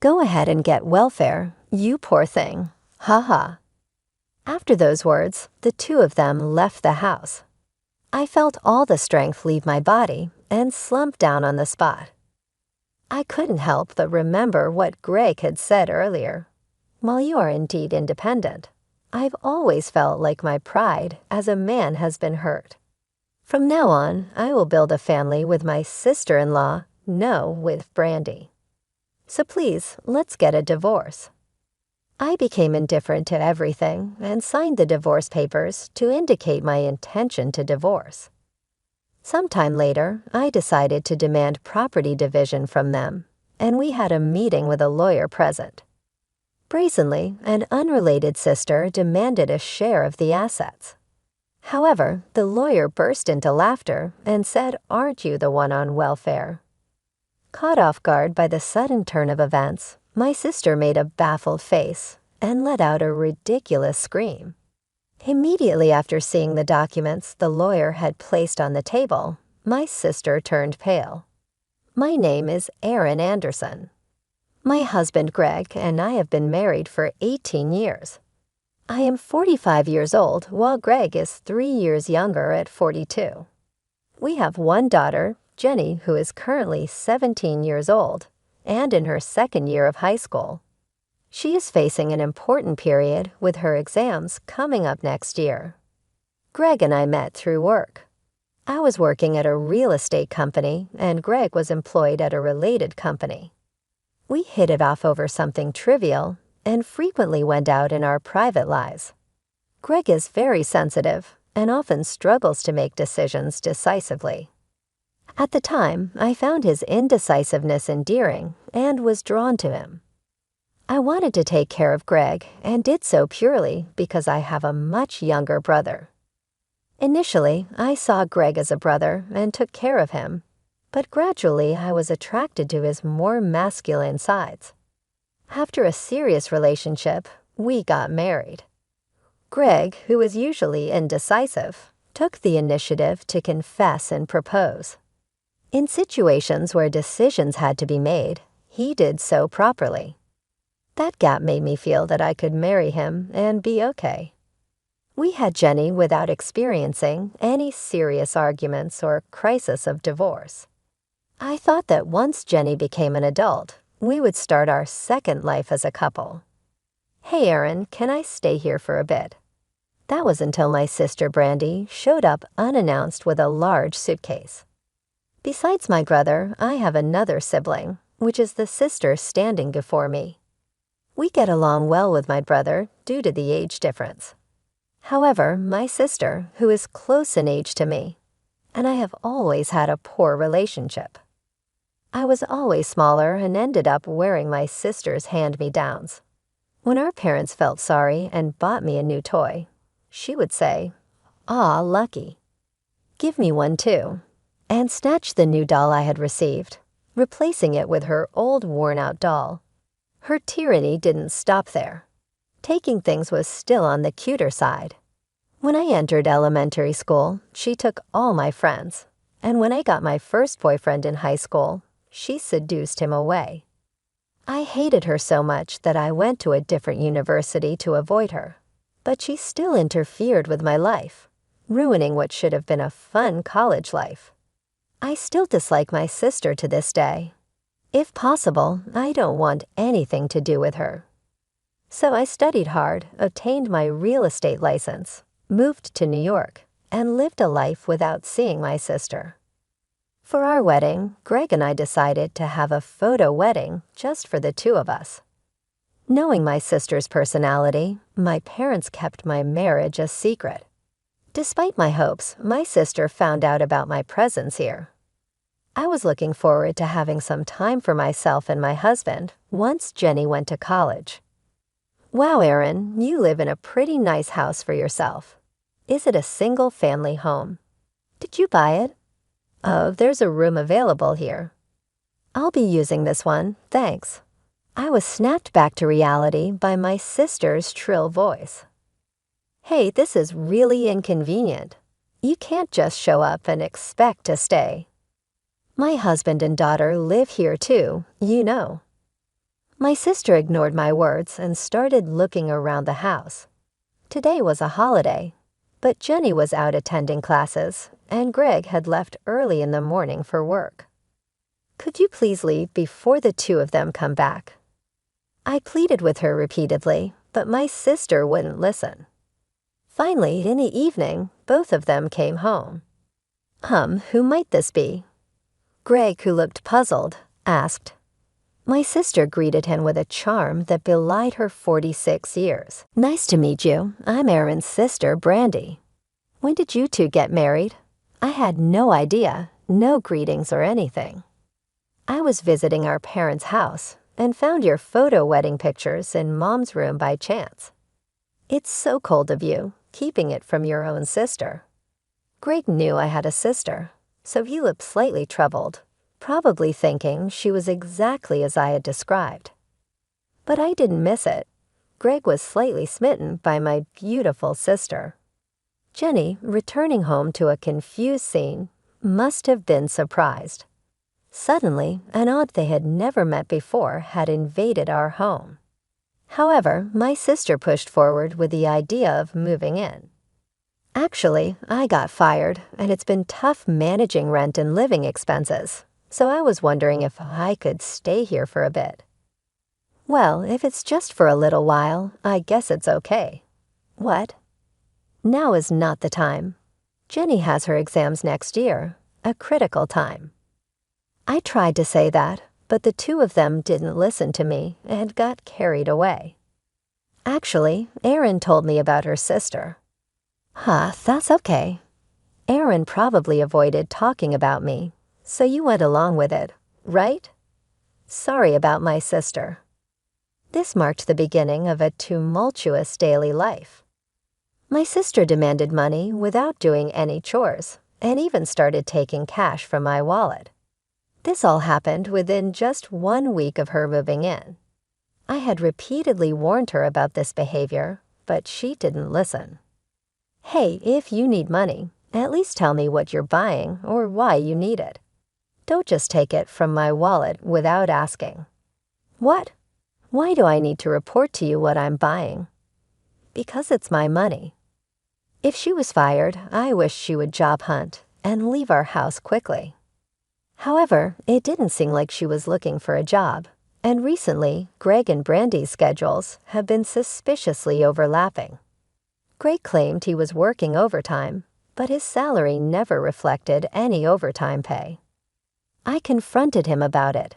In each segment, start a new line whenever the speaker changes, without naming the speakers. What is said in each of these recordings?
Go ahead and get welfare, you poor thing. Ha ha. After those words, the two of them left the house. I felt all the strength leave my body and slumped down on the spot. I couldn't help but remember what Greg had said earlier. While you are indeed independent, I've always felt like my pride as a man has been hurt. From now on, I will build a family with my sister-in-law, no, with Brandy. So please, let's get a divorce. I became indifferent to everything and signed the divorce papers to indicate my intention to divorce. Sometime later, I decided to demand property division from them, and we had a meeting with a lawyer present. Brazenly, an unrelated sister demanded a share of the assets. However, the lawyer burst into laughter and said, "Aren't you the one on welfare?" Caught off guard by the sudden turn of events, my sister made a baffled face and let out a ridiculous scream. Immediately after seeing the documents the lawyer had placed on the table, my sister turned pale. My name is Erin Anderson. My husband Greg and I have been married for 18 years. I am 45 years old, while Greg is 3 years younger at 42. We have one daughter, Jenny, who is currently 17 years old and in her second year of high school. She is facing an important period with her exams coming up next year. Greg and I met through work. I was working at a real estate company and Greg was employed at a related company. We hit it off over something trivial and frequently went out in our private lives. Greg is very sensitive and often struggles to make decisions decisively. At the time, I found his indecisiveness endearing and was drawn to him. I wanted to take care of Greg and did so purely because I have a much younger brother. Initially, I saw Greg as a brother and took care of him, but gradually I was attracted to his more masculine sides. After a serious relationship, we got married. Greg, who was usually indecisive, took the initiative to confess and propose. In situations where decisions had to be made, he did so properly. That gap made me feel that I could marry him and be okay. We had Jenny without experiencing any serious arguments or crisis of divorce. I thought that once Jenny became an adult, we would start our second life as a couple. "Hey, Erin, can I stay here for a bit?" That was until my sister Brandy showed up unannounced with a large suitcase. Besides my brother, I have another sibling, which is the sister standing before me. We get along well with my brother due to the age difference. However, my sister, who is close in age to me, and I have always had a poor relationship. I was always smaller and ended up wearing my sister's hand-me-downs. When our parents felt sorry and bought me a new toy, she would say, "Aw, lucky. Give me one too," and snatch the new doll I had received, replacing it with her old worn-out doll. Her tyranny didn't stop there. Taking things was still on the cuter side. When I entered elementary school, she took all my friends, and when I got my first boyfriend in high school, she seduced him away. I hated her so much that I went to a different university to avoid her, but she still interfered with my life, ruining what should have been a fun college life. I still dislike my sister to this day. If possible, I don't want anything to do with her. So I studied hard, obtained my real estate license, moved to New York, and lived a life without seeing my sister. For our wedding, Greg and I decided to have a photo wedding just for the two of us. Knowing my sister's personality, my parents kept my marriage a secret. Despite my hopes, my sister found out about my presence here. I was looking forward to having some time for myself and my husband once Jenny went to college. "Wow, Erin, you live in a pretty nice house for yourself. Is it a single-family home? Did you buy it? Oh, there's a room available here. I'll be using this one, thanks." I was snapped back to reality by my sister's shrill voice. "Hey, this is really inconvenient. You can't just show up and expect to stay. My husband and daughter live here too, you know." My sister ignored my words and started looking around the house. Today was a holiday, but Jenny was out attending classes, and Greg had left early in the morning for work. Could you please leave before the two of them come back? I pleaded with her repeatedly, but my sister wouldn't listen. Finally, in the evening, both of them came home. Who might this be? Greg, who looked puzzled, asked. My sister greeted him with a charm that belied her 46 years. Nice to meet you. I'm Aaron's sister, Brandy. When did you two get married? I had no idea, no greetings or anything. I was visiting our parents' house and found your photo wedding pictures in Mom's room by chance. It's so cold of you, keeping it from your own sister. Greg knew I had a sister, so he looked slightly troubled, probably thinking she was exactly as I had described. But I didn't miss it. Greg was slightly smitten by my beautiful sister. Jenny, returning home to a confused scene, must have been surprised. Suddenly, an odd they had never met before had invaded our home. However, my sister pushed forward with the idea of moving in. Actually, I got fired, and it's been tough managing rent and living expenses, so I was wondering if I could stay here for a bit. Well, if it's just for a little while, I guess it's okay. What? Now is not the time. Jenny has her exams next year, a critical time. I tried to say that, but the two of them didn't listen to me and got carried away. Actually, Erin told me about her sister. That's okay. Erin probably avoided talking about me, so you went along with it, right? Sorry about my sister. This marked the beginning of a tumultuous daily life. My sister demanded money without doing any chores, and even started taking cash from my wallet. This all happened within just 1 week of her moving in. I had repeatedly warned her about this behavior, but she didn't listen. Hey, if you need money, at least tell me what you're buying or why you need it. Don't just take it from my wallet without asking. What? Why do I need to report to you what I'm buying? Because it's my money. If she was fired, I wish she would job hunt and leave our house quickly. However, it didn't seem like she was looking for a job, and recently, Greg and Brandy's schedules have been suspiciously overlapping. Greg claimed he was working overtime, but his salary never reflected any overtime pay. I confronted him about it.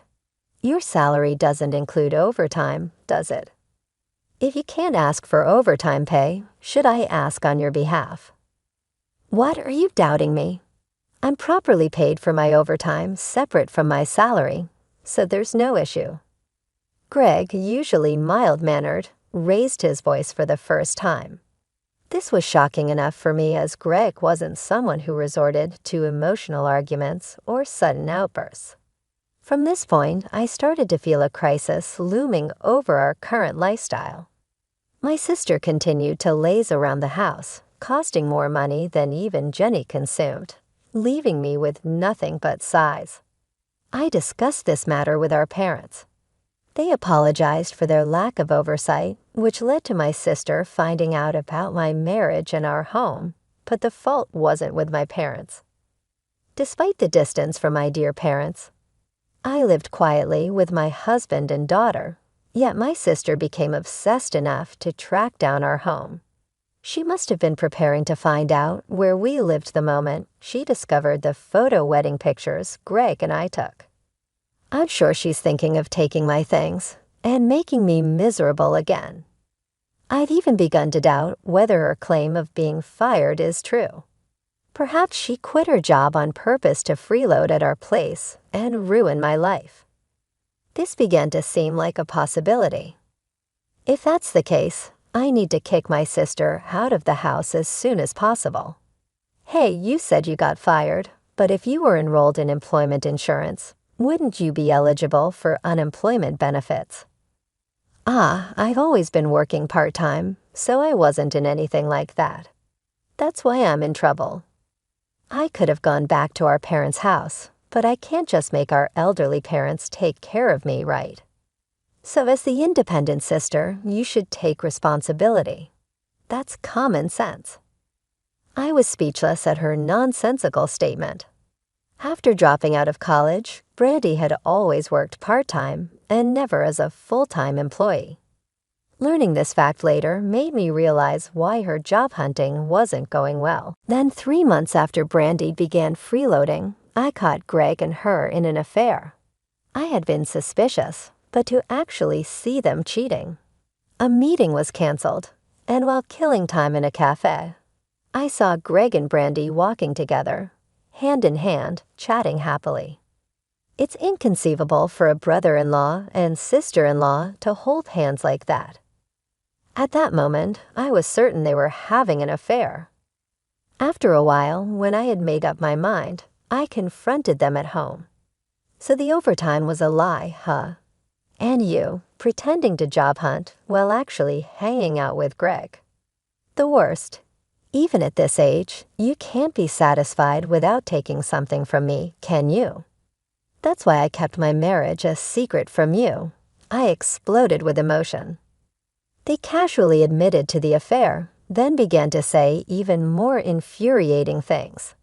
Your salary doesn't include overtime, does it? If you can't ask for overtime pay, should I ask on your behalf? What, are you doubting me? I'm properly paid for my overtime separate from my salary, so there's no issue. Greg, usually mild-mannered, raised his voice for the first time. This was shocking enough for me as Greg wasn't someone who resorted to emotional arguments or sudden outbursts. From this point, I started to feel a crisis looming over our current lifestyle. My sister continued to laze around the house, costing more money than even Jenny consumed, leaving me with nothing but sighs. I discussed this matter with our parents. They apologized for their lack of oversight, which led to my sister finding out about my marriage and our home, but the fault wasn't with my parents. Despite the distance from my dear parents, I lived quietly with my husband and daughter, yet my sister became obsessed enough to track down our home. She must have been preparing to find out where we lived the moment she discovered the photo wedding pictures Greg and I took. I'm sure she's thinking of taking my things and making me miserable again. I've even begun to doubt whether her claim of being fired is true. Perhaps she quit her job on purpose to freeload at our place and ruin my life. This began to seem like a possibility. If that's the case, I need to kick my sister out of the house as soon as possible. Hey, you said you got fired, but if you were enrolled in employment insurance, wouldn't you be eligible for unemployment benefits? I've always been working part-time, so I wasn't in anything like that. That's why I'm in trouble. I could have gone back to our parents' house, but I can't just make our elderly parents take care of me, right? So as the independent sister, you should take responsibility. That's common sense. I was speechless at her nonsensical statement. After dropping out of college, Brandy had always worked part-time and never as a full-time employee. Learning this fact later made me realize why her job hunting wasn't going well. Then 3 months after Brandy began freeloading, I caught Greg and her in an affair. I had been suspicious, but to actually see them cheating. A meeting was canceled, and while killing time in a cafe, I saw Greg and Brandy walking together, hand in hand, chatting happily. It's inconceivable for a brother-in-law and sister-in-law to hold hands like that. At that moment, I was certain they were having an affair. After a while, when I had made up my mind, I confronted them at home. So the overtime was a lie, huh? And you, pretending to job hunt while actually hanging out with Greg. The worst. Even at this age, you can't be satisfied without taking something from me, can you? That's why I kept my marriage a secret from you. I exploded with emotion. They casually admitted to the affair, then began to say even more infuriating things.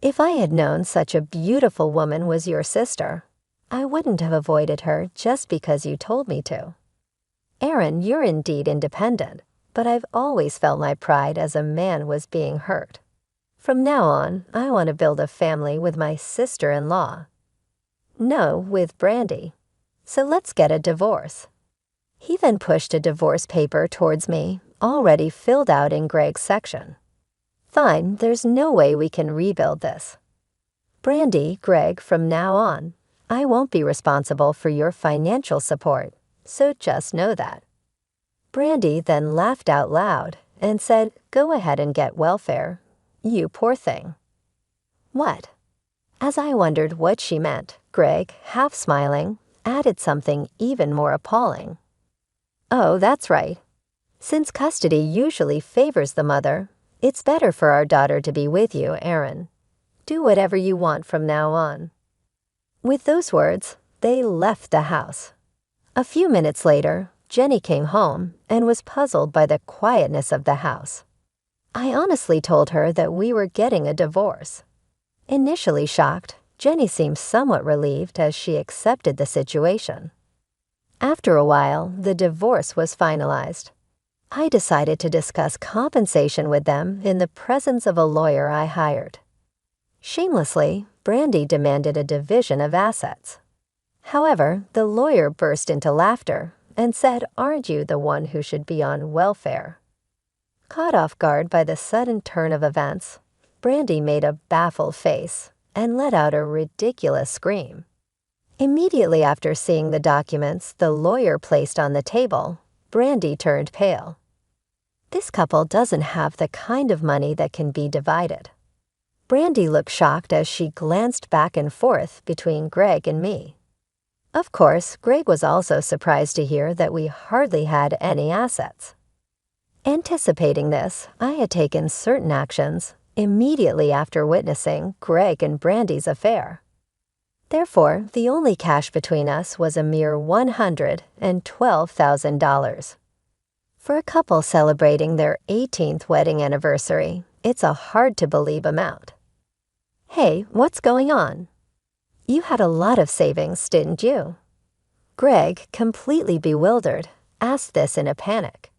If I had known such a beautiful woman was your sister, I wouldn't have avoided her just because you told me to. Aaron, you're indeed independent, but I've always felt my pride as a man was being hurt. From now on, I want to build a family with my sister-in-law. No, with Brandy. So let's get a divorce. He then pushed a divorce paper towards me, already filled out in Greg's section. Fine, there's no way we can rebuild this. Brandy, Greg, from now on, I won't be responsible for your financial support, so just know that. Brandy then laughed out loud and said, "Go ahead and get welfare. You poor thing." What? As I wondered what she meant, Greg, half smiling, added something even more appalling. "Oh, that's right. Since custody usually favors the mother, it's better for our daughter to be with you, Aaron. Do whatever you want from now on." With those words, they left the house. A few minutes later, Jenny came home and was puzzled by the quietness of the house. I honestly told her that we were getting a divorce. Initially shocked, Jenny seemed somewhat relieved as she accepted the situation. After a while, the divorce was finalized. I decided to discuss compensation with them in the presence of a lawyer I hired. Shamelessly, Brandy demanded a division of assets. However, the lawyer burst into laughter and said, "Aren't you the one who should be on welfare?" Caught off guard by the sudden turn of events, Brandy made a baffled face and let out a ridiculous scream. Immediately after seeing the documents the lawyer placed on the table, Brandy turned pale. This couple doesn't have the kind of money that can be divided. Brandy looked shocked as she glanced back and forth between Greg and me. Of course, Greg was also surprised to hear that we hardly had any assets. Anticipating this, I had taken certain actions immediately after witnessing Greg and Brandy's affair. Therefore, the only cash between us was a mere $112,000. For a couple celebrating their 18th wedding anniversary, it's a hard-to-believe amount. Hey, what's going on? You had a lot of savings, didn't you? Greg, completely bewildered, asked this in a panic.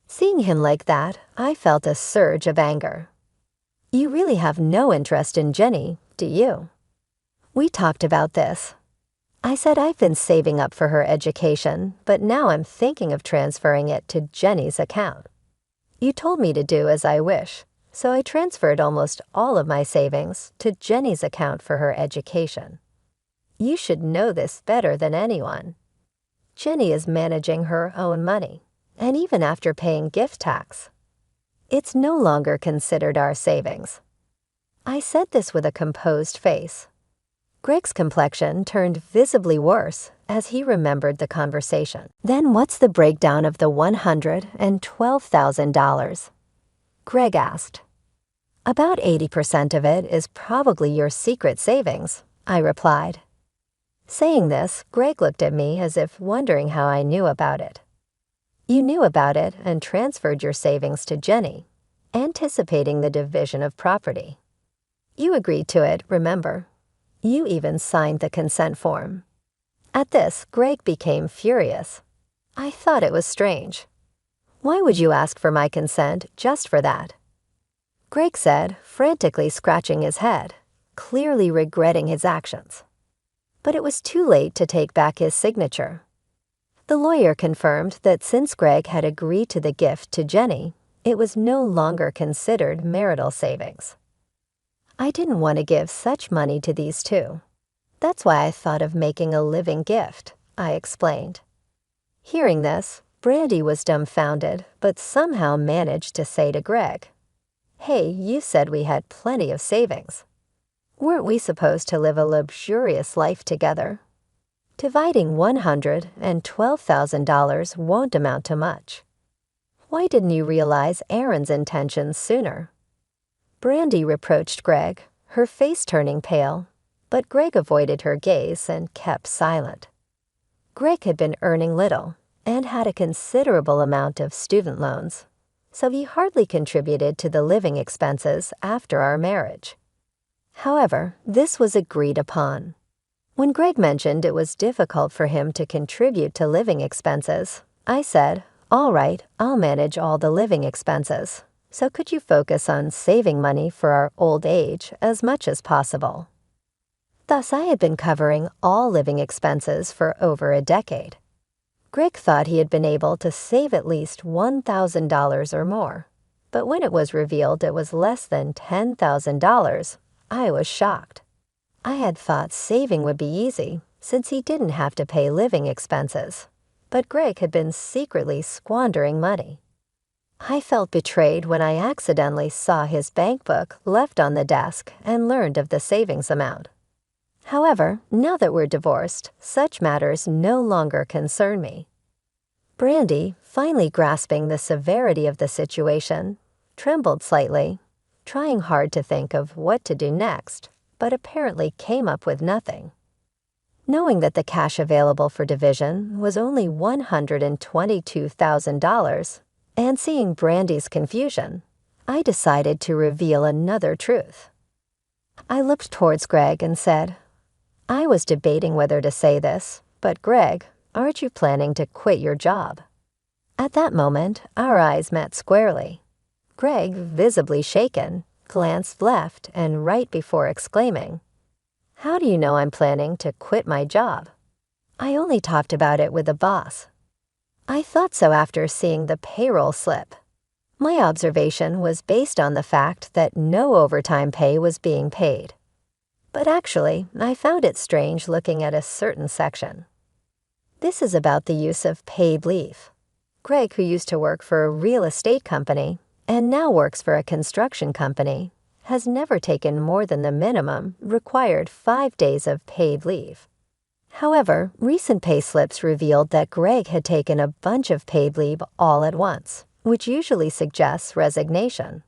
Seeing him like that, I felt a surge of anger. You really have no interest in Jenny, do you? We talked about this. I said I've been saving up for her education, but now I'm thinking of transferring it to Jenny's account. You told me to do as I wish, so I transferred almost all of my savings to Jenny's account for her education. You should know this better than anyone. Jenny is managing her own money, and even after paying gift tax, it's no longer considered our savings. I said this with a composed face. Greg's complexion turned visibly worse as he remembered the conversation. Then what's the breakdown of the $112,000? Greg asked. About 80% of it is probably your secret savings, I replied. Saying this, Greg looked at me as if wondering how I knew about it. You knew about it and transferred your savings to Jenny, anticipating the division of property. You agreed to it, remember? You even signed the consent form. At this, Greg became furious. I thought it was strange. Why would you ask for my consent just for that? Greg said, frantically scratching his head, clearly regretting his actions. But it was too late to take back his signature. The lawyer confirmed that since Greg had agreed to the gift to Jenny, it was no longer considered marital savings. I didn't want to give such money to these two. That's why I thought of making a living gift, I explained. Hearing this, Brandy was dumbfounded, but somehow managed to say to Greg, "Hey, you said we had plenty of savings. Weren't we supposed to live a luxurious life together? Dividing $112,000 won't amount to much. Why didn't you realize Aaron's intentions sooner?" Brandy reproached Greg, her face turning pale, but Greg avoided her gaze and kept silent. Greg had been earning little and had a considerable amount of student loans, so he hardly contributed to the living expenses after our marriage. However, this was agreed upon. When Greg mentioned it was difficult for him to contribute to living expenses, I said, "All right, I'll manage all the living expenses, so could you focus on saving money for our old age as much as possible?" Thus, I had been covering all living expenses for over a decade. Greg thought he had been able to save at least $1,000 or more, but when it was revealed it was less than $10,000, I was shocked. I had thought saving would be easy, since he didn't have to pay living expenses, but Greg had been secretly squandering money. I felt betrayed when I accidentally saw his bank book left on the desk and learned of the savings amount. However, now that we're divorced, such matters no longer concern me. Brandy, finally grasping the severity of the situation, trembled slightly, trying hard to think of what to do next, but apparently came up with nothing. Knowing that the cash available for division was only $122,000, and seeing Brandy's confusion, I decided to reveal another truth. I looked towards Greg and said, "I was debating whether to say this, but Greg, aren't you planning to quit your job?" At that moment, our eyes met squarely. Greg, visibly shaken, glanced left and right before exclaiming, "How do you know I'm planning to quit my job? I only talked about it with the boss." I thought so after seeing the payroll slip. My observation was based on the fact that no overtime pay was being paid. But actually, I found it strange looking at a certain section. This is about the use of paid leave. Greg, who used to work for a real estate company and now works for a construction company, has never taken more than the minimum required 5 days of paid leave. However, recent pay slips revealed that Greg had taken a bunch of paid leave all at once, which usually suggests resignation.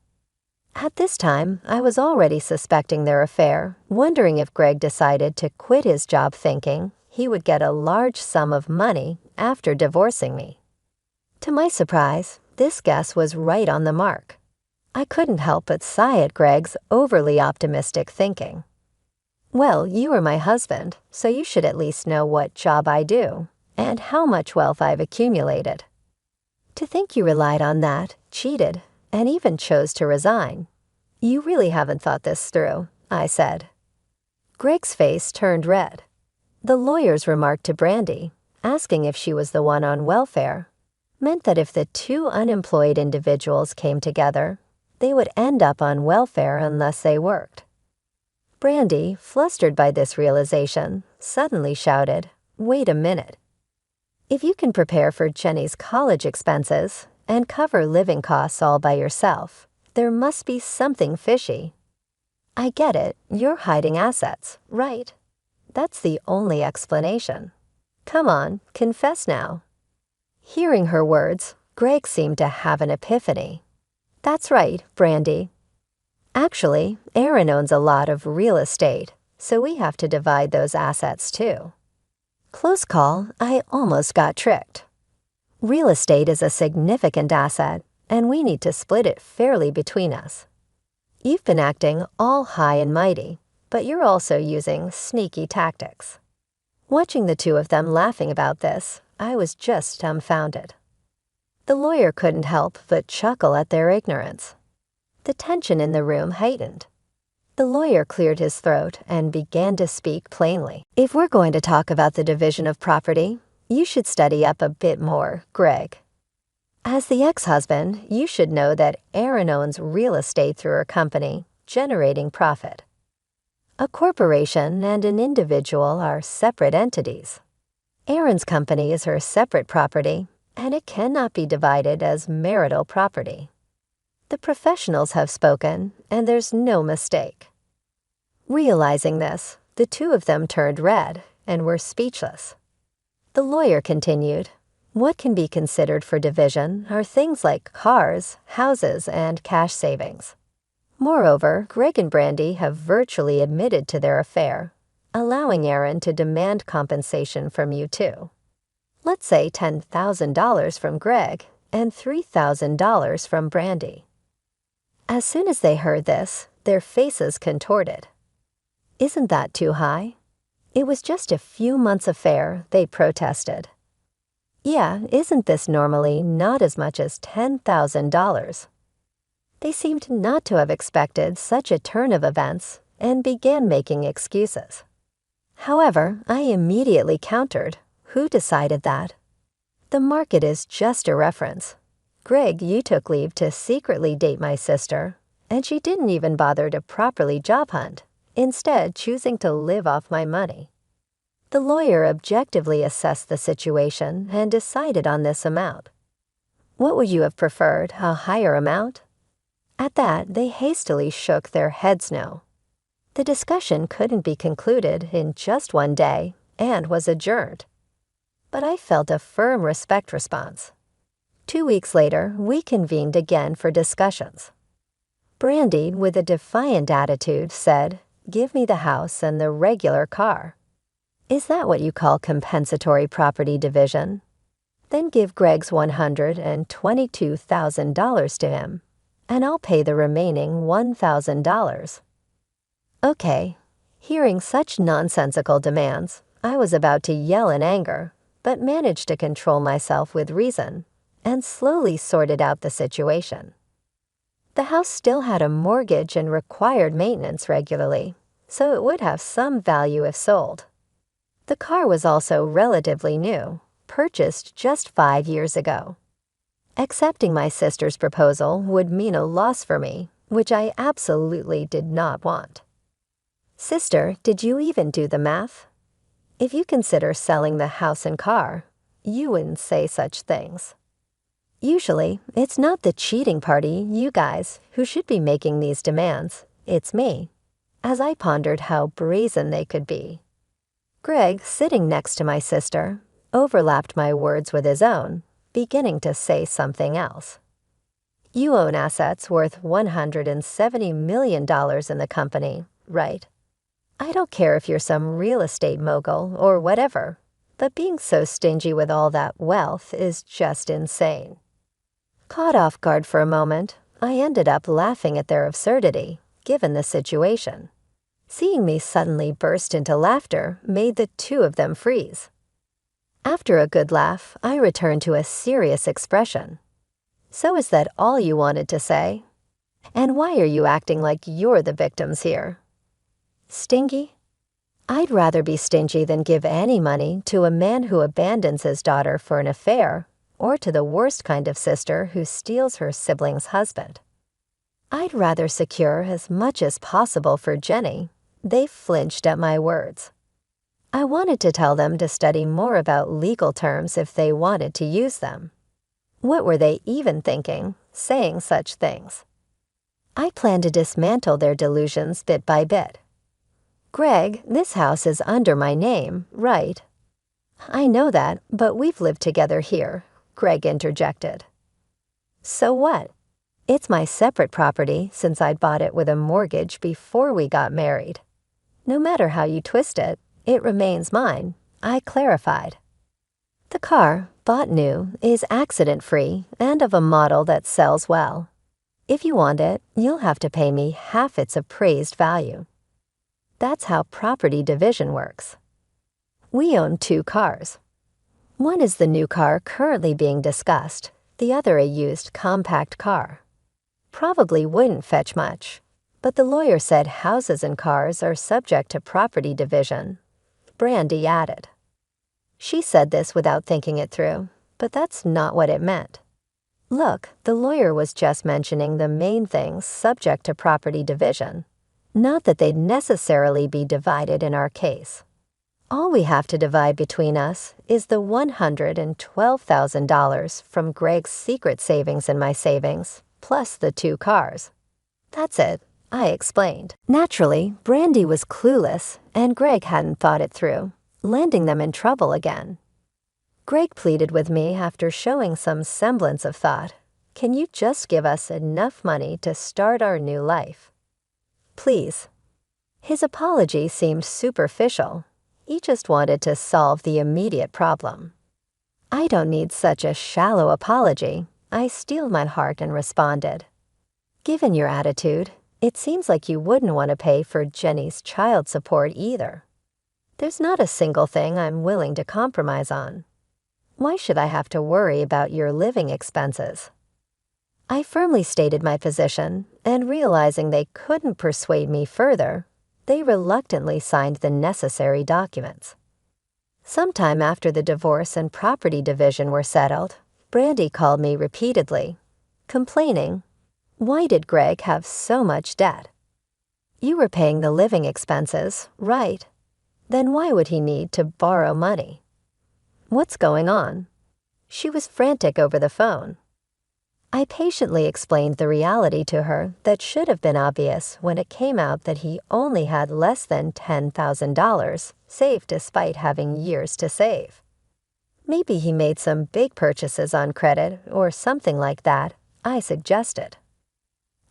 At this time, I was already suspecting their affair, wondering if Greg decided to quit his job thinking he would get a large sum of money after divorcing me. To my surprise, this guess was right on the mark. I couldn't help but sigh at Greg's overly optimistic thinking. "Well, you are my husband, so you should at least know what job I do and how much wealth I've accumulated. To think you relied on that, cheated, and even chose to resign. You really haven't thought this through," I said. Greg's face turned red. The lawyer's remark to Brandy, asking if she was the one on welfare, meant that if the two unemployed individuals came together, they would end up on welfare unless they worked. Brandy, flustered by this realization, suddenly shouted, "Wait a minute. If you can prepare for Jenny's college expenses and cover living costs all by yourself, there must be something fishy. I get it, you're hiding assets, right? That's the only explanation. Come on, confess now." Hearing her words, Greg seemed to have an epiphany. "That's right, Brandy. Actually, Aaron owns a lot of real estate, so we have to divide those assets too. Close call, I almost got tricked. Real estate is a significant asset, and we need to split it fairly between us. You've been acting all high and mighty, but you're also using sneaky tactics. Watching the two of them laughing about this, I was just dumbfounded. The lawyer couldn't help but chuckle at their ignorance. The tension in the room heightened. The lawyer cleared his throat and began to speak plainly. If we're going to talk about the division of property, you should study up a bit more, Greg. As the ex-husband, you should know that Erin owns real estate through her company, generating profit. A corporation and an individual are separate entities. Erin's company is her separate property, and it cannot be divided as marital property. The professionals have spoken, and there's no mistake. Realizing this, the two of them turned red and were speechless. The lawyer continued, "What can be considered for division are things like cars, houses, and cash savings. Moreover, Greg and Brandy have virtually admitted to their affair, allowing Erin to demand compensation from you too. Let's say $10,000 from Greg and $3,000 from Brandy." As soon as they heard this, their faces contorted. Isn't that too high? It was just a few months' affair, they protested. Yeah, isn't this normally not as much as $10,000? They seemed not to have expected such a turn of events and began making excuses. However, I immediately countered, "Who decided that? The market is just a reference. Greg, you took leave to secretly date my sister, and she didn't even bother to properly job hunt, instead choosing to live off my money." The lawyer objectively assessed the situation and decided on this amount. What would you have preferred, a higher amount? At that, they hastily shook their heads no. The discussion couldn't be concluded in just one day and was adjourned. But I felt a firm respect response. 2 weeks later, we convened again for discussions. Brandy, with a defiant attitude, said, "Give me the house and the regular car." Is that what you call compensatory property division? Then give Greg's $122,000 to him, and I'll pay the remaining $1,000. Okay. Hearing such nonsensical demands, I was about to yell in anger, but managed to control myself with reason and slowly sorted out the situation. The house still had a mortgage and required maintenance regularly, so it would have some value if sold. The car was also relatively new, purchased just 5 years ago. Accepting my sister's proposal would mean a loss for me, which I absolutely did not want. Sister, did you even do the math? If you consider selling the house and car, you wouldn't say such things. Usually, it's not the cheating party, you guys, who should be making these demands. It's me, as I pondered how brazen they could be. Greg, sitting next to my sister, overlapped my words with his own, beginning to say something else. You own assets worth $170 million in the company, right? I don't care if you're some real estate mogul or whatever, but being so stingy with all that wealth is just insane. Caught off guard for a moment, I ended up laughing at their absurdity, given the situation. Seeing me suddenly burst into laughter made the two of them freeze. After a good laugh, I returned to a serious expression. So is that all you wanted to say? And why are you acting like you're the victims here? Stingy? I'd rather be stingy than give any money to a man who abandons his daughter for an affair, or to the worst kind of sister who steals her sibling's husband. I'd rather secure as much as possible for Jenny. They flinched at my words. I wanted to tell them to study more about legal terms if they wanted to use them. What were they even thinking, saying such things? I planned to dismantle their delusions bit by bit. Greg, this house is under my name, right? I know that, but we've lived together here, Greg interjected. So what? It's my separate property since I'd bought it with a mortgage before we got married. No matter how you twist it, it remains mine, I clarified. The car, bought new, is accident-free and of a model that sells well. If you want it, you'll have to pay me half its appraised value. That's how property division works. We own 2 cars. One is the new car currently being discussed, the other a used compact car. Probably wouldn't fetch much, but the lawyer said houses and cars are subject to property division. Brandy added. She said this without thinking it through, but that's not what it meant. Look, the lawyer was just mentioning the main things subject to property division, not that they'd necessarily be divided in our case. All we have to divide between us is the $112,000 from Greg's secret savings and my savings, plus the 2 cars. That's it, I explained. Naturally, Brandy was clueless, and Greg hadn't thought it through, landing them in trouble again. Greg pleaded with me after showing some semblance of thought. Can you just give us enough money to start our new life? Please. His apology seemed superficial. He just wanted to solve the immediate problem. I don't need such a shallow apology. I steeled my heart and responded. Given your attitude, it seems like you wouldn't want to pay for Jenny's child support either. There's not a single thing I'm willing to compromise on. Why should I have to worry about your living expenses? I firmly stated my position, and realizing they couldn't persuade me further, they reluctantly signed the necessary documents. Sometime after the divorce and property division were settled, Brandy called me repeatedly, complaining, "Why did Greg have so much debt? You were paying the living expenses, right? Then why would he need to borrow money? What's going on?" She was frantic over the phone. I patiently explained the reality to her that should have been obvious when it came out that he only had less than $10,000 saved despite having years to save. Maybe he made some big purchases on credit or something like that, I suggested.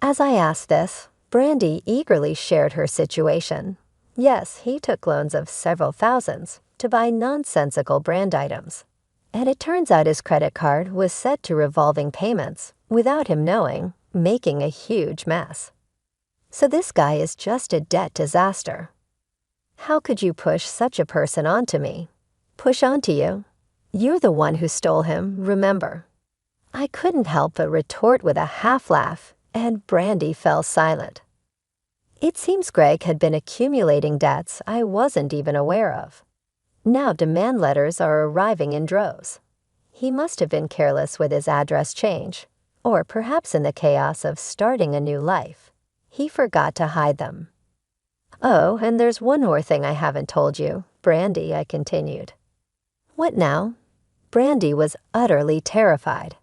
As I asked this, Brandy eagerly shared her situation. Yes, he took loans of several thousands to buy nonsensical brand items. And it turns out his credit card was set to revolving payments, without him knowing, making a huge mess. So this guy is just a debt disaster. How could you push such a person onto me? Push onto you? You're the one who stole him, remember. I couldn't help but retort with a half laugh, and Brandy fell silent. It seems Greg had been accumulating debts I wasn't even aware of. Now demand letters are arriving in droves. He must have been careless with his address change, or perhaps in the chaos of starting a new life, he forgot to hide them. Oh, and there's one more thing I haven't told you, Brandy, I continued. What now? Brandy was utterly terrified.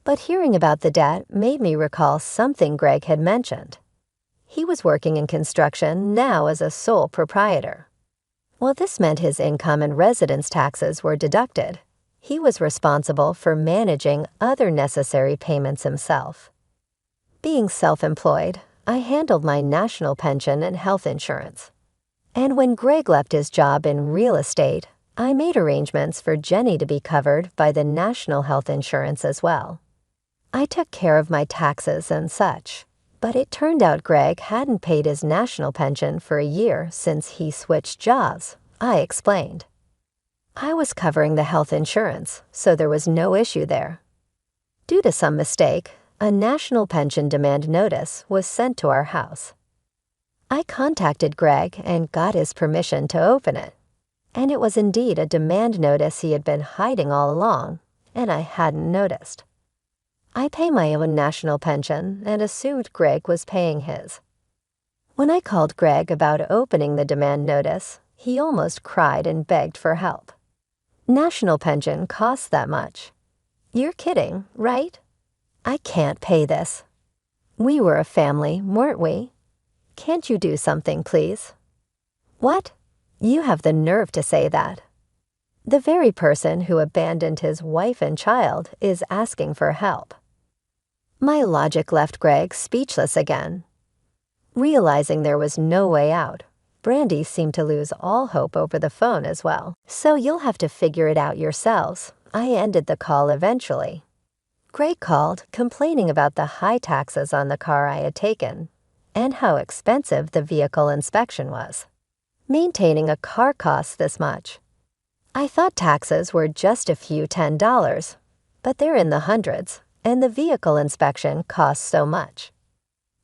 But hearing about the debt made me recall something Greg had mentioned. He was working in construction now as a sole proprietor. While this meant his income and residence taxes were deducted, he was responsible for managing other necessary payments himself. Being self-employed, I handled my national pension and health insurance. And when Greg left his job in real estate, I made arrangements for Jenny to be covered by the national health insurance as well. I took care of my taxes and such. But it turned out Greg hadn't paid his national pension for a year since he switched jobs, I explained. I was covering the health insurance, so there was no issue there. Due to some mistake, a national pension demand notice was sent to our house. I contacted Greg and got his permission to open it. And it was indeed a demand notice he had been hiding all along, and I hadn't noticed. I pay my own national pension and assumed Greg was paying his. When I called Greg about opening the demand notice, he almost cried and begged for help. National pension costs that much. You're kidding, right? I can't pay this. We were a family, weren't we? Can't you do something, please? What? You have the nerve to say that. The very person who abandoned his wife and child is asking for help. My logic left Greg speechless again. Realizing there was no way out, Brandy seemed to lose all hope over the phone as well. So you'll have to figure it out yourselves. I ended the call eventually. Greg called, complaining about the high taxes on the car I had taken and how expensive the vehicle inspection was. Maintaining a car costs this much. I thought taxes were just a few $10, but they're in the hundreds, and the vehicle inspection costs so much.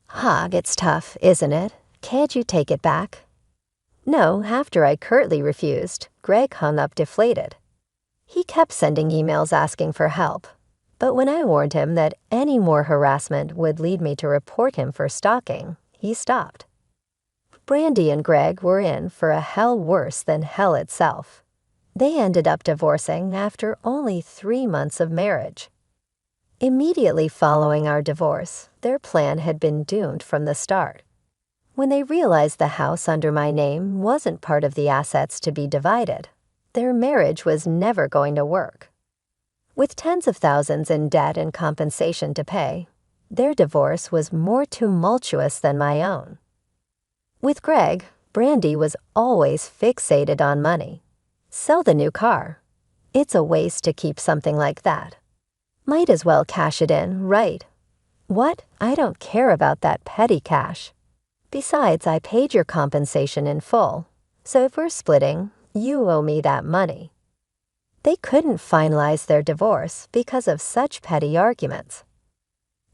Hog, it's tough, isn't it? Can't you take it back? No, after I curtly refused, Greg hung up deflated. He kept sending emails asking for help, but when I warned him that any more harassment would lead me to report him for stalking, he stopped. Brandy and Greg were in for a hell worse than hell itself. They ended up divorcing after only 3 months of marriage. Immediately following our divorce, their plan had been doomed from the start. When they realized the house under my name wasn't part of the assets to be divided, their marriage was never going to work. With tens of thousands in debt and compensation to pay, their divorce was more tumultuous than my own. With Greg, Brandy was always fixated on money. Sell the new car. It's a waste to keep something like that. Might as well cash it in, right? What? I don't care about that petty cash. Besides, I paid your compensation in full, so if we're splitting, you owe me that money. They couldn't finalize their divorce because of such petty arguments.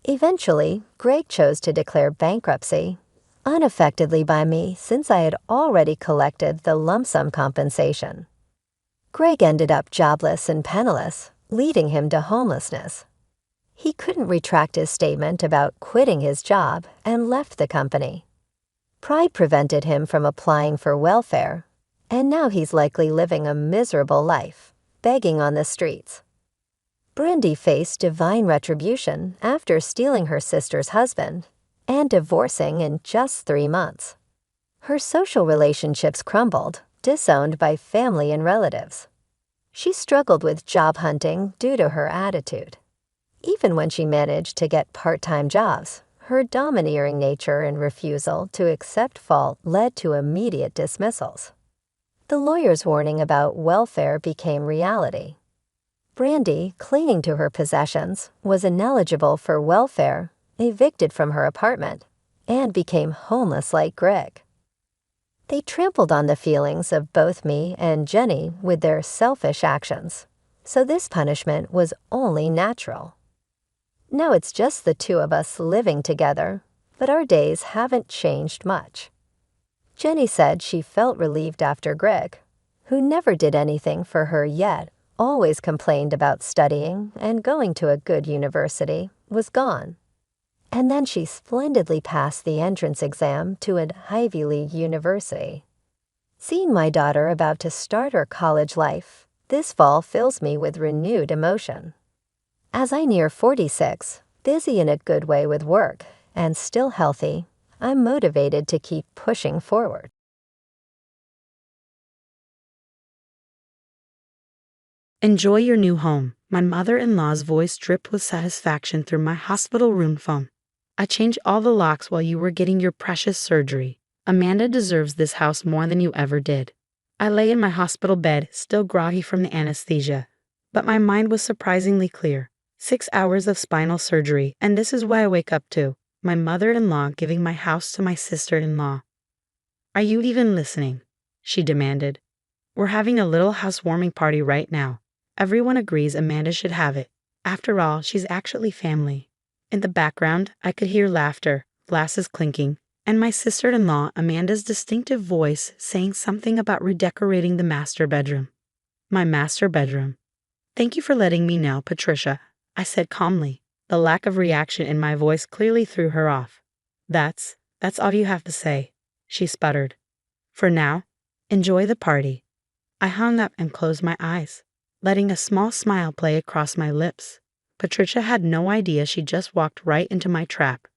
Eventually, Greg chose to declare bankruptcy, unaffectedly by me since I had already collected the lump sum compensation. Greg ended up jobless and penniless, leading him to homelessness. He couldn't retract his statement about quitting his job and left the company. Pride prevented him from applying for welfare, and now he's likely living a miserable life, begging on the streets. Brandy faced divine retribution after stealing her sister's husband and divorcing in just 3 months. Her social relationships crumbled, disowned by family and relatives. She struggled with job hunting due to her attitude. Even when she managed to get part-time jobs, her domineering nature and refusal to accept fault led to immediate dismissals. The lawyer's warning about welfare became reality. Brandy, clinging to her possessions, was ineligible for welfare, evicted from her apartment, and became homeless like Greg. They trampled on the feelings of both me and Jenny with their selfish actions, so this punishment was only natural. Now it's just the two of us living together, but our days haven't changed much. Jenny said she felt relieved after Greg, who never did anything for her yet, always complained about studying and going to a good university, was gone. And then she splendidly passed the entrance exam to an Ivy League university. Seeing my daughter about to start her college life, this fall fills me with renewed emotion. As I near 46, busy in a good way with work, and still healthy, I'm motivated to keep pushing forward.
Enjoy your new home. My mother-in-law's voice dripped with satisfaction through my hospital room phone. I changed all the locks while you were getting your precious surgery. Amanda deserves this house more than you ever did. I lay in my hospital bed, still groggy from the anesthesia, but my mind was surprisingly clear. 6 hours of spinal surgery, and this is what I wake up to. My mother-in-law giving my house to my sister-in-law. Are you even listening? She demanded. We're having a little housewarming party right now. Everyone agrees Amanda should have it. After all, she's actually family. In the background, I could hear laughter, glasses clinking, and my sister-in-law Amanda's distinctive voice saying something about redecorating the master bedroom. My master bedroom. Thank you for letting me know, Patricia, I said calmly. The lack of reaction in my voice clearly threw her off. That's all you have to say, she sputtered. For now, enjoy the party. I hung up and closed my eyes, letting a small smile play across my lips. Patricia had no idea she just walked right into my trap.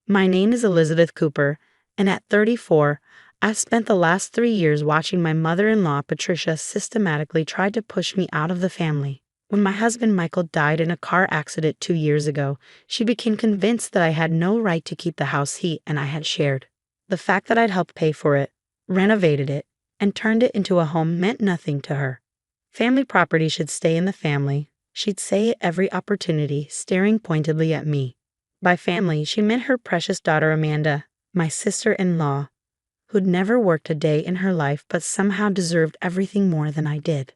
My name is Elizabeth Cooper, and at 34, I've spent the last 3 years watching my mother-in-law Patricia systematically try to push me out of the family. When my husband Michael died in a car accident 2 years ago, she became convinced that I had no right to keep the house he and I had shared. The fact that I'd helped pay for it, renovated it, and turned it into a home meant nothing to her. Family property should stay in the family, she'd say at every opportunity, staring pointedly at me. By family, she meant her precious daughter Amanda, my sister-in-law, who'd never worked a day in her life but somehow deserved everything more than I did.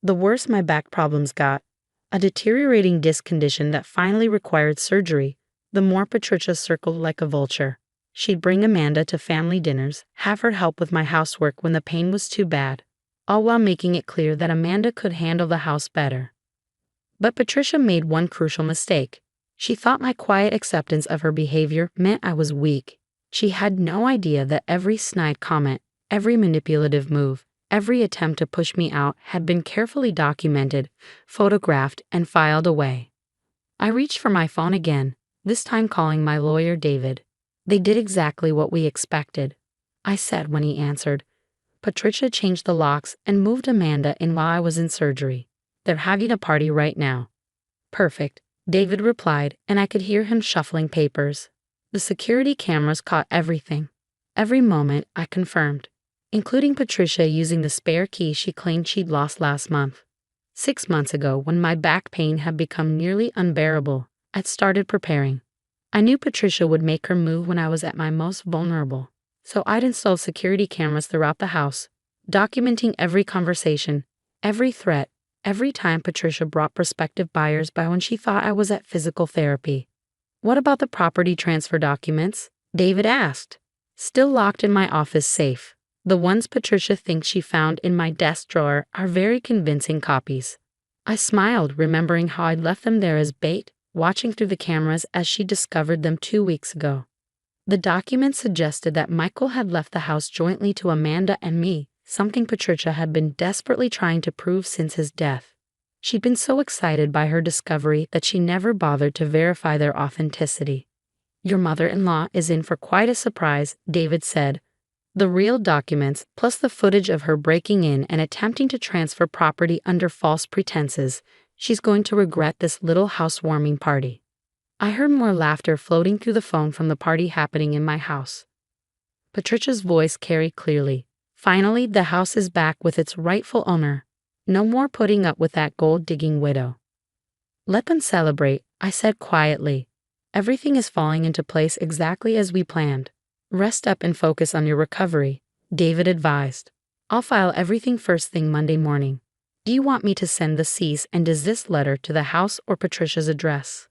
The worse my back problems got, a deteriorating disc condition that finally required surgery, the more Patricia circled like a vulture. She'd bring Amanda to family dinners, have her help with my housework when the pain was too bad, all while making it clear that Amanda could handle the house better. But Patricia made one crucial mistake. She thought my quiet acceptance of her behavior meant I was weak. She had no idea that every snide comment, every manipulative move, every attempt to push me out had been carefully documented, photographed, and filed away. I reached for my phone again, this time calling my lawyer David. They did exactly what we expected, I said when he answered. Patricia changed the locks and moved Amanda in while I was in surgery. They're having a party right now. Perfect, David replied, and I could hear him shuffling papers. The security cameras caught everything. Every moment, I confirmed, including Patricia using the spare key she claimed she'd lost last month. 6 months ago, when my back pain had become nearly unbearable, I'd started preparing. I knew Patricia would make her move when I was at my most vulnerable, so I'd installed security cameras throughout the house, documenting every conversation, every threat, every time Patricia brought prospective buyers by when she thought I was at physical therapy. What about the property transfer documents? David asked. Still locked in my office safe. The ones Patricia thinks she found in my desk drawer are very convincing copies. I smiled, remembering how I'd left them there as bait, watching through the cameras as she discovered them 2 weeks ago. The documents suggested that Michael had left the house jointly to Amanda and me, something Patricia had been desperately trying to prove since his death. She'd been so excited by her discovery that she never bothered to verify their authenticity. Your mother-in-law is in for quite a surprise, David said. The real documents, plus the footage of her breaking in and attempting to transfer property under false pretenses, she's going to regret this little housewarming party. I heard more laughter floating through the phone from the party happening in my house. Patricia's voice carried clearly. Finally, the house is back with its rightful owner. No more putting up with that gold-digging widow. Let them celebrate, I said quietly. Everything is falling into place exactly as we planned. Rest up and focus on your recovery, David advised. I'll file everything first thing Monday morning. Do you want me to send the cease and desist letter to the house or Patricia's address?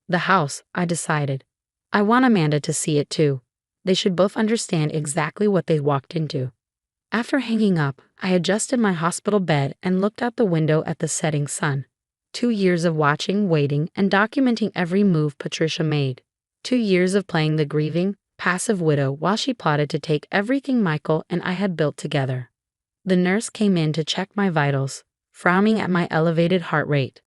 The house, I decided. I want Amanda to see it too. They should both understand exactly what they walked into. After hanging up, I adjusted my hospital bed and looked out the window at the setting sun. 2 years of watching, waiting, and documenting every move Patricia made. 2 years of playing the grieving, passive widow while she plotted to take everything Michael and I had built together. The nurse came in to check my vitals, frowning at my elevated heart rate.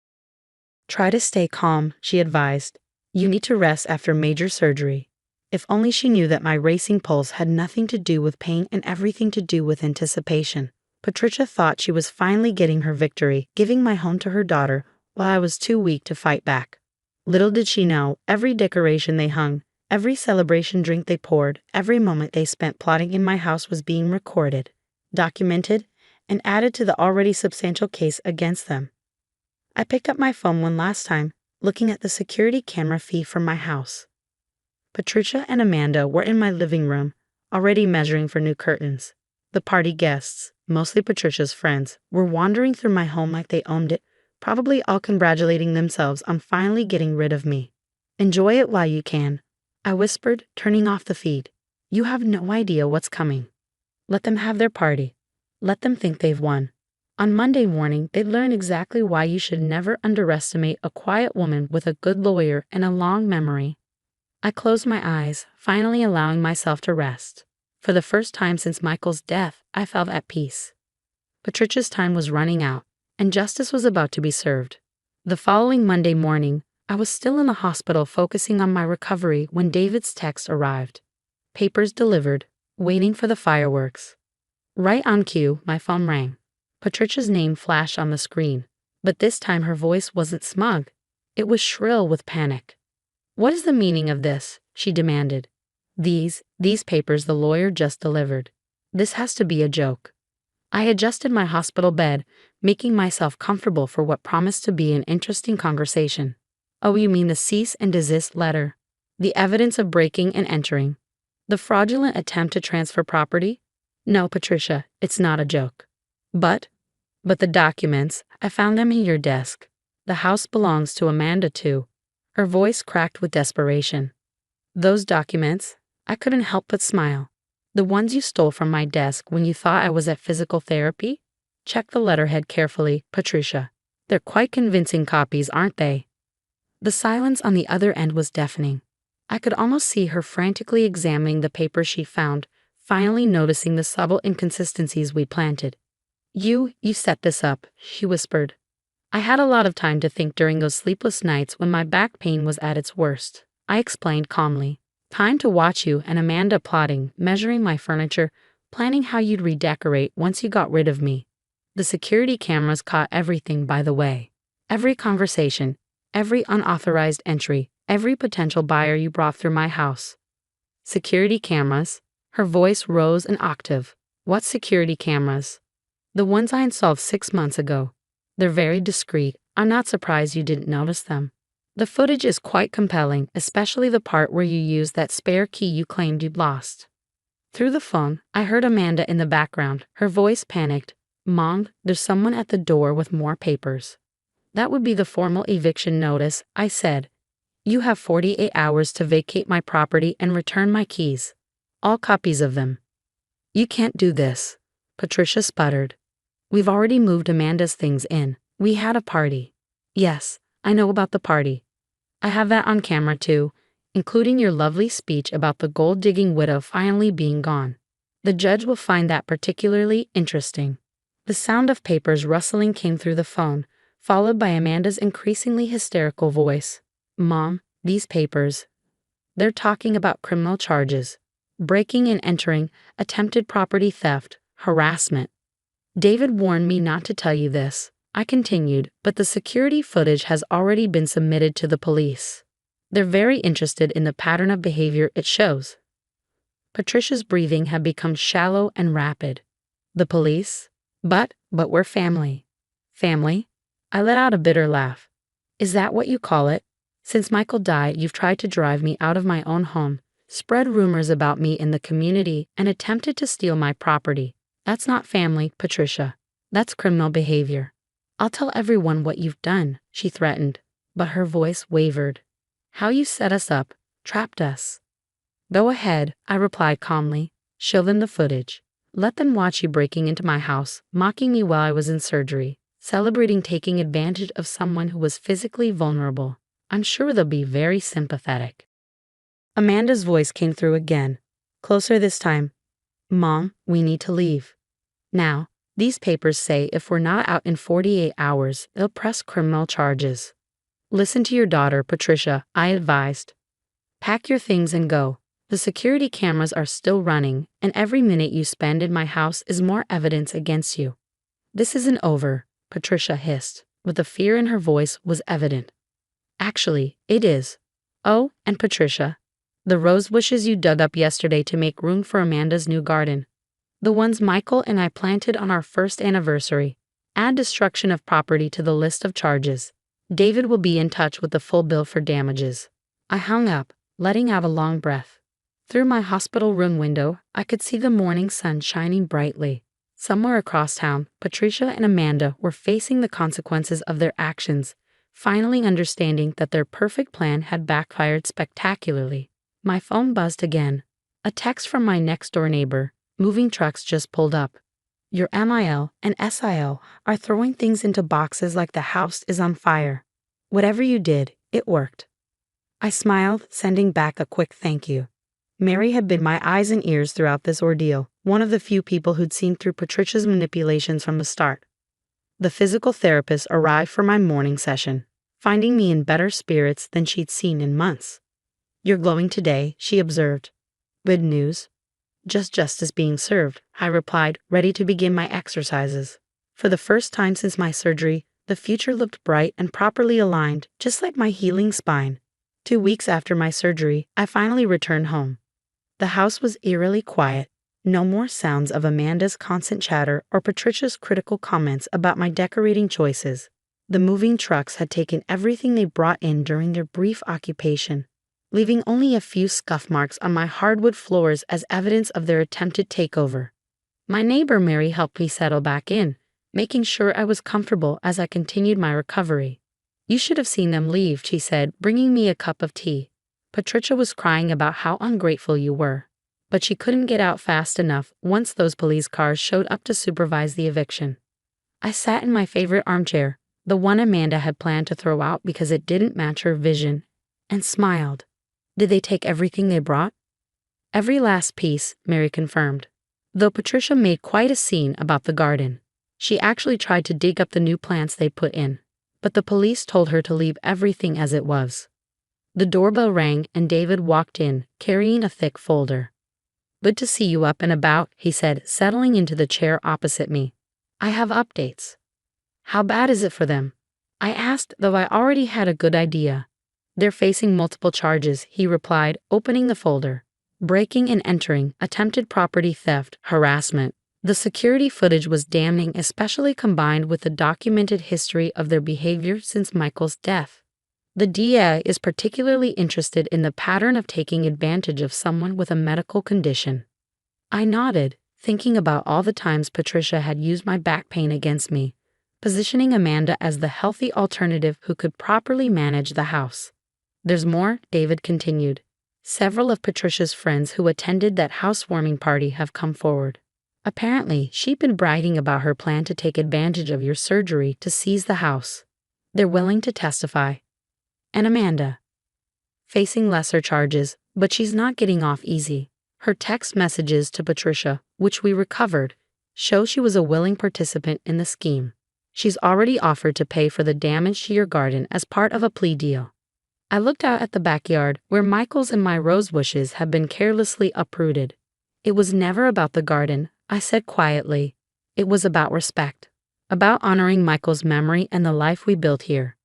Try to stay calm, she advised. You need to rest after major surgery. If only she knew that my racing pulse had nothing to do with pain and everything to do with anticipation. Patricia thought she was finally getting her victory, giving my home to her daughter, while I was too weak to fight back. Little did she know, every decoration they hung, every celebration drink they poured, every moment they spent plotting in my house was being recorded, documented, and added to the already substantial case against them. I picked up my phone one last time, looking at the security camera feed from my house. Patricia and Amanda were in my living room, already measuring for new curtains. The party guests, mostly Patricia's friends, were wandering through my home like they owned it, probably all congratulating themselves on finally getting rid of me. Enjoy it while you can, I whispered, turning off the feed. You have no idea what's coming. Let them have their party. Let them think they've won. On Monday morning, they'd learn exactly why you should never underestimate a quiet woman with a good lawyer and a long memory. I closed my eyes, finally allowing myself to rest. For the first time since Michael's death, I felt at peace. Patricia's time was running out, and justice was about to be served. The following Monday morning, I was still in the hospital focusing on my recovery when David's text arrived. Papers delivered, waiting for the fireworks. Right on cue, my phone rang. Patricia's name flashed on the screen, but this time her voice wasn't smug. It was shrill with panic. What is the meaning of this? She demanded. These papers the lawyer just delivered. This has to be a joke. I adjusted my hospital bed, making myself comfortable for what promised to be an interesting conversation. Oh, you mean the cease and desist letter? The evidence of breaking and entering? The fraudulent attempt to transfer property? No, Patricia, it's not a joke. But the documents, I found them in your desk. The house belongs to Amanda too. Her voice cracked with desperation. Those documents? I couldn't help but smile. The ones you stole from my desk when you thought I was at physical therapy? Check the letterhead carefully, Patricia. They're quite convincing copies, aren't they? The silence on the other end was deafening. I could almost see her frantically examining the papers she found, finally noticing the subtle inconsistencies we planted. You set this up, she whispered. I had a lot of time to think during those sleepless nights when my back pain was at its worst, I explained calmly. Time to watch you and Amanda plotting, measuring my furniture, planning how you'd redecorate once you got rid of me. The security cameras caught everything, by the way. Every conversation, every unauthorized entry, every potential buyer you brought through my house. Security cameras? Her voice rose an octave. What security cameras? The ones I installed 6 months ago. They're very discreet. I'm not surprised you didn't notice them. The footage is quite compelling, especially the part where you used that spare key you claimed you'd lost. Through the phone, I heard Amanda in the background, her voice panicked. Mom, there's someone at the door with more papers. That would be the formal eviction notice, I said. You have 48 hours to vacate my property and return my keys. All copies of them. You can't do this, Patricia sputtered. We've already moved Amanda's things in. We had a party. Yes, I know about the party. I have that on camera too, including your lovely speech about the gold-digging widow finally being gone. The judge will find that particularly interesting. The sound of papers rustling came through the phone, followed by Amanda's increasingly hysterical voice. Mom, these papers. They're talking about criminal charges. Breaking and entering, attempted property theft, harassment. David warned me not to tell you this, I continued, but the security footage has already been submitted to the police. They're very interested in the pattern of behavior it shows. Patricia's breathing had become shallow and rapid. The police? But we're family. Family? I let out a bitter laugh. Is that what you call it? Since Michael died, you've tried to drive me out of my own home, spread rumors about me in the community, and attempted to steal my property. That's not family, Patricia. That's criminal behavior. I'll tell everyone what you've done, she threatened, but her voice wavered. How you set us up, trapped us. Go ahead, I replied calmly. Show them the footage. Let them watch you breaking into my house, mocking me while I was in surgery, celebrating taking advantage of someone who was physically vulnerable. I'm sure they'll be very sympathetic. Amanda's voice came through again, closer this time. Mom, we need to leave. Now, these papers say if we're not out in 48 hours, they'll press criminal charges. Listen to your daughter, Patricia, I advised. Pack your things and go. The security cameras are still running, and every minute you spend in my house is more evidence against you. This isn't over, Patricia hissed, but the fear in her voice was evident. Actually, it is. Oh, and Patricia, the rose bushes you dug up yesterday to make room for Amanda's new garden. The ones Michael and I planted on our first anniversary. Add destruction of property to the list of charges. David will be in touch with the full bill for damages. I hung up, letting out a long breath. Through my hospital room window, I could see the morning sun shining brightly. Somewhere across town, Patricia and Amanda were facing the consequences of their actions, finally understanding that their perfect plan had backfired spectacularly. My phone buzzed again. A text from my next-door neighbor. Moving trucks just pulled up. Your MIL and SIL are throwing things into boxes like the house is on fire. Whatever you did, it worked. I smiled, sending back a quick thank you. Mary had been my eyes and ears throughout this ordeal, one of the few people who'd seen through Patricia's manipulations from the start. The physical therapist arrived for my morning session, finding me in better spirits than she'd seen in months. You're glowing today, she observed. Good news. Just justice being served, I replied, ready to begin my exercises. For the first time since my surgery, the future looked bright and properly aligned, just like my healing spine. 2 weeks after my surgery, I finally returned home. The house was eerily quiet. No more sounds of Amanda's constant chatter or Patricia's critical comments about my decorating choices. The moving trucks had taken everything they brought in during their brief occupation, leaving only a few scuff marks on my hardwood floors as evidence of their attempted takeover. My neighbor Mary helped me settle back in, making sure I was comfortable as I continued my recovery. "You should have seen them leave," she said, bringing me a cup of tea. "Patricia was crying about how ungrateful you were. But she couldn't get out fast enough once those police cars showed up to supervise the eviction." I sat in my favorite armchair, the one Amanda had planned to throw out because it didn't match her vision, and smiled. "Did they take everything they brought?" "Every last piece," Mary confirmed. Though Patricia made quite a scene about the garden. She actually tried to dig up the new plants they put in, but the police told her to leave everything as it was. The doorbell rang and David walked in, carrying a thick folder. "Good to see you up and about," he said, settling into the chair opposite me. "I have updates." "How bad is it for them?" I asked, though I already had a good idea. "They're facing multiple charges," he replied, opening the folder. "Breaking and entering, attempted property theft, harassment." The security footage was damning, especially combined with the documented history of their behavior since Michael's death. The DA is particularly interested in the pattern of taking advantage of someone with a medical condition. I nodded, thinking about all the times Patricia had used my back pain against me, positioning Amanda as the healthy alternative who could properly manage the house. "There's more," David continued. "Several of Patricia's friends who attended that housewarming party have come forward. Apparently, she'd been bragging about her plan to take advantage of your surgery to seize the house. They're willing to testify." And Amanda, facing lesser charges, but she's not getting off easy. Her text messages to Patricia, which we recovered, show she was a willing participant in the scheme. She's already offered to pay for the damage to your garden as part of a plea deal. I looked out at the backyard, where Michael's and my rose bushes had been carelessly uprooted. "It was never about the garden," I said quietly. "It was about respect. About honoring Michael's memory and the life we built here."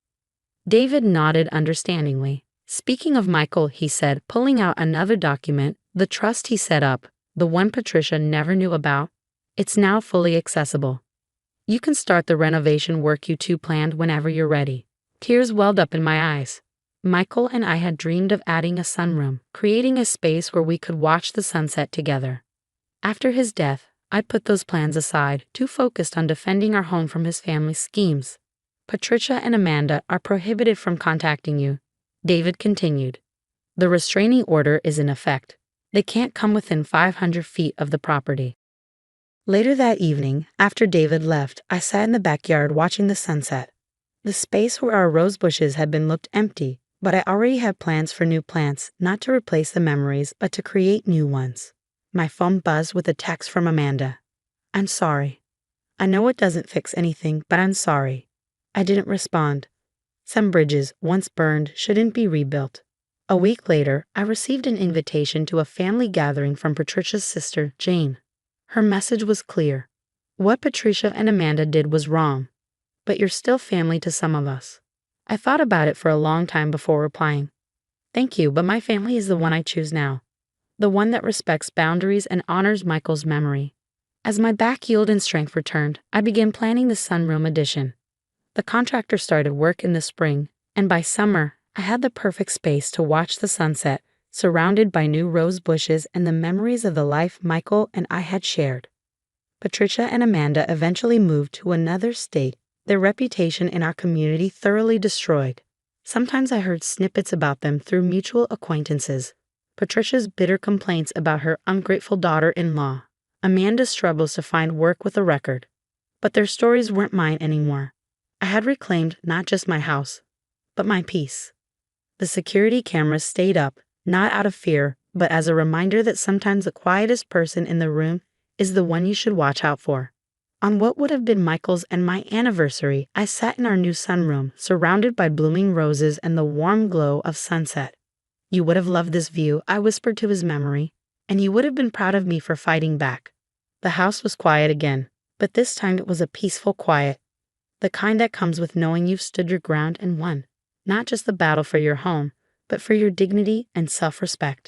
David nodded understandingly. "Speaking of Michael," he said, pulling out another document, "the trust he set up, the one Patricia never knew about, it's now fully accessible. You can start the renovation work you two planned whenever you're ready." Tears welled up in my eyes. Michael and I had dreamed of adding a sunroom, creating a space where we could watch the sunset together. After his death, I put those plans aside, too focused on defending our home from his family's schemes. "Patricia and Amanda are prohibited from contacting you," David continued. "The restraining order is in effect. They can't come within 500 feet of the property." Later that evening, after David left, I sat in the backyard watching the sunset. The space where our rose bushes had been looked empty, but I already had plans for new plants, not to replace the memories, but to create new ones. My phone buzzed with a text from Amanda. "I'm sorry. I know it doesn't fix anything, but I'm sorry." I didn't respond. Some bridges, once burned, shouldn't be rebuilt. A week later, I received an invitation to a family gathering from Patricia's sister, Jane. Her message was clear. "What Patricia and Amanda did was wrong, but you're still family to some of us." I thought about it for a long time before replying. "Thank you, but my family is the one I choose now. The one that respects boundaries and honors Michael's memory." As my back healed and strength returned, I began planning the sunroom addition. The contractor started work in the spring, and by summer, I had the perfect space to watch the sunset, surrounded by new rose bushes and the memories of the life Michael and I had shared. Patricia and Amanda eventually moved to another state, their reputation in our community thoroughly destroyed. Sometimes I heard snippets about them through mutual acquaintances. Patricia's bitter complaints about her ungrateful daughter-in-law. Amanda's struggles to find work with a record. But their stories weren't mine anymore. I had reclaimed not just my house, but my peace. The security cameras stayed up, not out of fear, but as a reminder that sometimes the quietest person in the room is the one you should watch out for. On what would have been Michael's and my anniversary, I sat in our new sunroom, surrounded by blooming roses and the warm glow of sunset. "You would have loved this view," I whispered to his memory, "and you would have been proud of me for fighting back." The house was quiet again, but this time it was a peaceful quiet. The kind that comes with knowing you've stood your ground and won, not just the battle for your home, but for your dignity and self-respect.